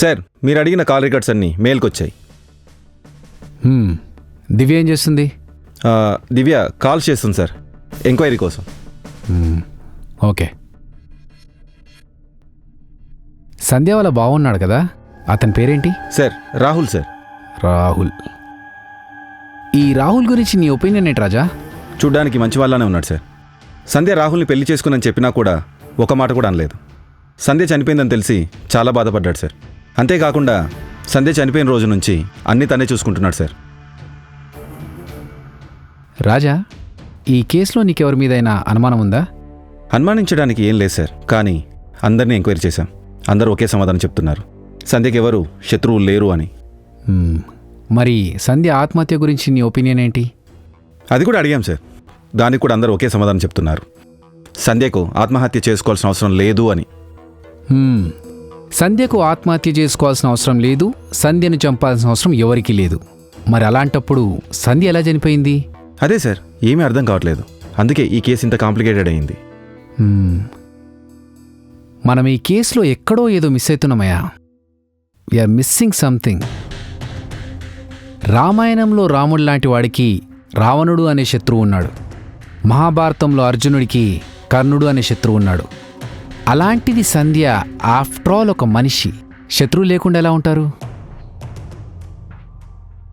Sir, మీరు అడిగిన call records అన్నీ మెయిల్కి వచ్చాయి. దివ్య ఏం చేస్తుంది? దివ్య కాల్ చేస్తుంది సార్, ఎంక్వైరీ కోసం. ఓకే. సంధ్య వాళ్ళ బాగున్నాడు కదా, అతని పేరేంటి? Sir, Rahul sir. రాహుల్. ఈ రాహుల్ గురించి నీ ఒపీనియన్ ఏంటి రాజా? చూడ్డానికి మంచి వాళ్ళనే ఉన్నాడు సార్. సంధ్య రాహుల్ని పెళ్లి చేసుకుని చెప్పినా కూడా ఒక మాట కూడా అనలేదు. సంధ్య చనిపోయిందని తెలిసి చాలా బాధపడ్డాడు సార్. అంతేకాకుండా సంధ్య చనిపోయిన రోజు నుంచి అన్నీ తనే చూసుకుంటున్నాడు సార్. రాజా, ఈ కేసులో నీకెవరి మీదైనా అనుమానం ఉందా? అనుమానించడానికి ఏం లేదు సార్, కానీ అందరినీ ఎంక్వైరీ చేశాం. అందరూ ఒకే సమాధానం చెప్తున్నారు, సంధ్యకి ఎవరు శత్రువులు లేరు అని. మరి సంధ్య ఆత్మహత్య గురించి నీ ఒపీనియన్ ఏంటి? అది కూడా అడిగాం సార్, దానికి కూడా అందరూ ఒకే సమాధానం చెప్తున్నారు, సంధ్యకు ఆత్మహత్య చేసుకోవాల్సిన అవసరం లేదు అని. సంధ్యకు ఆత్మహత్య చేసుకోవాల్సిన అవసరం లేదు, సంధ్యను చంపాల్సిన అవసరం ఎవరికీ లేదు. మరి అలాంటప్పుడు సంధ్య ఎలా చనిపోయింది? అదే సార్, ఏమీ అర్థం కావట్లేదు. అందుకే ఈ కేసు ఇంత కాంప్లికేటెడ్ అయింది. మనం ఈ కేసులో ఎక్కడో ఏదో మిస్ అవుతున్నామయ్యా. We are missing something. రామాయణంలో రాముడు లాంటి వాడికి రావణుడు అనే శత్రువు ఉన్నాడు. మహాభారతంలో అర్జునుడికి కర్ణుడు అనే శత్రువు ఉన్నాడు. అలాంటిది సంధ్య ఆఫ్టర్ ఆల్ ఒక మనిషి, శత్రువు లేకుండా ఎలా ఉంటారు?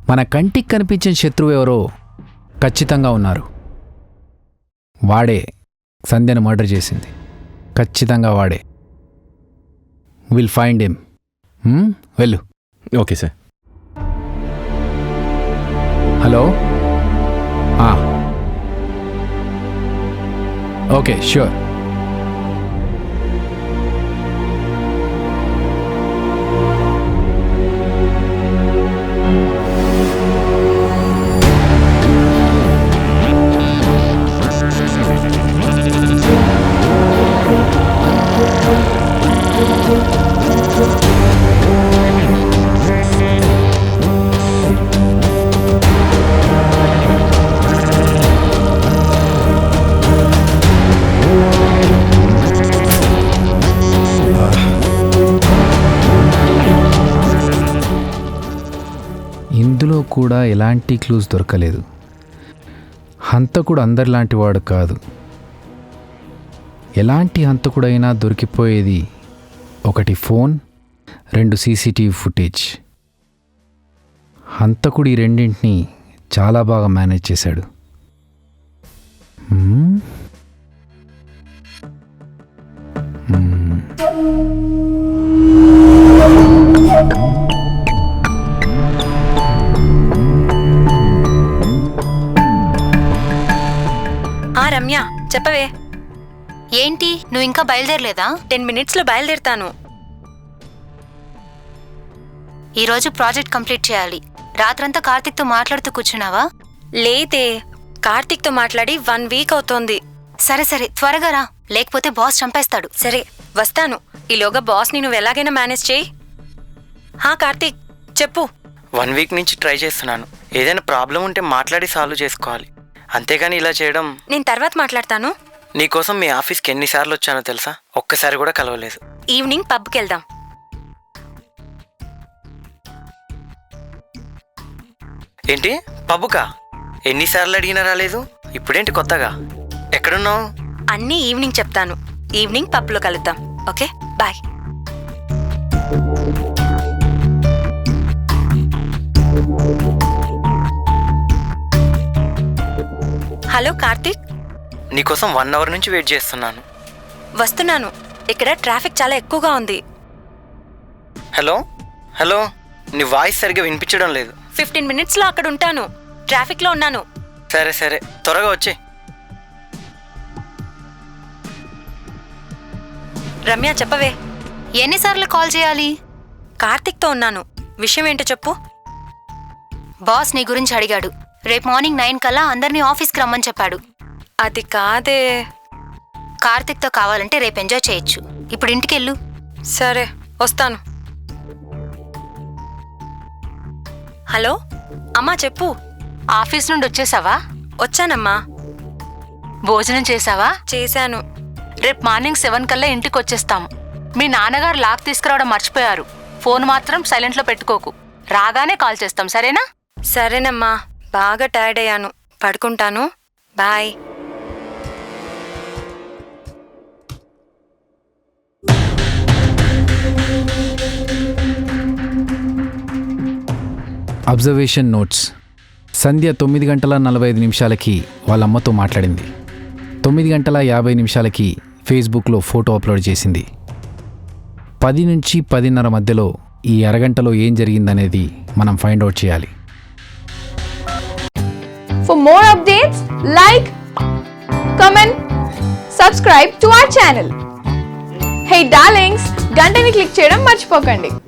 మన కంటికి కనిపించిన శత్రువు ఎవరో ఖచ్చితంగా ఉన్నారు. వాడే సంధ్యను మర్డర్ చేసింది, ఖచ్చితంగా వాడే. Will find him. వెళ్ళు. Okay sir. Hello. Okay, sure. ఇందులో కూడా ఎలాంటి క్లూస్ దొరకలేదు. హంతకుడు అందరిలాంటి వాడు కాదు. ఎలాంటి హంతకుడైనా దొరికిపోయేది ఒకటి ఫోన్, 2 సీసీటీవీ ఫుటేజ్. హంతకుడు ఈ రెండింటిని చాలా బాగా మేనేజ్ చేశాడు. రమ్య, చెప్పవే. ఏంటి, నువ్వు ఇంకా బయలుదేరలేదా? 10 మినిట్స్లో బయలుదేరుతాను. ఈరోజు ప్రాజెక్ట్ కంప్లీట్ చేయాలి. రాత్రంతా కార్తిక్తో మాట్లాడుతూ కూర్చున్నావా? లేదే, కార్తిక్తో మాట్లాడి 1 వీక్ అవుతోంది. సరే సరే, త్వరగా రా, లేకపోతే బాస్ చంపేస్తాడు. సరే, వస్తాను. ఈలోగా బాస్ని నువ్వు ఎలాగైనా మేనేజ్ చేయి. కార్తిక్, చెప్పు. 1 వీక్ నుంచి ట్రై చేస్తున్నాను. ఏదైనా ప్రాబ్లం ఉంటే మాట్లాడి సాల్వ్ చేసుకోవాలి, అంతేగాని ఇలా చేయడం. నేను తర్వాత మాట్లాడతాను. నీకోసం మీ ఆఫీస్కి ఎన్నిసార్లు వచ్చానో తెలుసా? ఒక్కసారి కూడా కలవలేదు. ఈవినింగ్ పబ్కి వెళ్దాం. ఏంటి, పబ్బుకా? ఎన్నిసార్లు అడిగినా రాలేదు, ఇప్పుడేంటి కొత్తగా? ఎక్కడున్నావు? అన్నీ ఈవినింగ్ చెప్తాను. ఈవినింగ్ పబ్లో కలుద్దాం. Okay, bye. హలో కార్తిక్. నీకోసం 1 అవర్ నుంచి వెయిట్ చేస్తున్నాను. వస్తున్నాను. ఇక్కడ ట్రాఫిక్ చాలా ఎక్కువగా ఉంది. హలో హలో, నీ వాయిస్ సరిగ్గా వినిపించడం లేదు. 15 మినిట్స్లో అక్కడ ఉంటాను. ట్రాఫిక్లో ఉన్నాను. సరే సరే, త్వరగా వచ్చే. రమ్య, చెప్పవే. ఎన్నిసార్లు కాల్ చేయాలి? కార్తిక్తో ఉన్నాను. విషయం ఏంటో చెప్పు. బాస్ నీ గురించి అడిగాడు. రేపు మార్నింగ్ 9 కల్లా అందరినీ ఆఫీస్కి రమ్మని చెప్పాడు. అది కాదే. కార్తిక్తో కావాలంటే రేపు ఎంజాయ్ చేయొచ్చు. ఇప్పుడు ఇంటికెళ్ళు. సరే, వస్తాను. హలో అమ్మా, చెప్పు. ఆఫీస్ నుండి వచ్చేసావా? వచ్చానమ్మా. భోజనం చేసావా? చేశాను. రేపు మార్నింగ్ 7 కల్లా ఇంటికి వచ్చేస్తాము. మీ నాన్నగారు లాక్ తీసుకురావడం మర్చిపోయారు. ఫోన్ మాత్రం సైలెంట్లో పెట్టుకోకు. రాగానే కాల్ చేస్తాం, సరేనా? సరేనమ్మా, బాగా టైర్డ్ అయ్యాను, పడుకుంటాను. బాయ్. Observation notes. సంధ్య 9:45 వాళ్ళ అమ్మతో మాట్లాడింది. 9:50 ఫేస్బుక్లో ఫోటో అప్లోడ్ చేసింది. 10 నుంచి 10:30 మధ్యలో ఈ అరగంటలో ఏం జరిగిందనేది మనం ఫైండ్ అవుట్ చేయాలి. For more updates, like, comment, subscribe to our channel. Hey darlings, గంటని click చేయడం మర్చిపోకండి.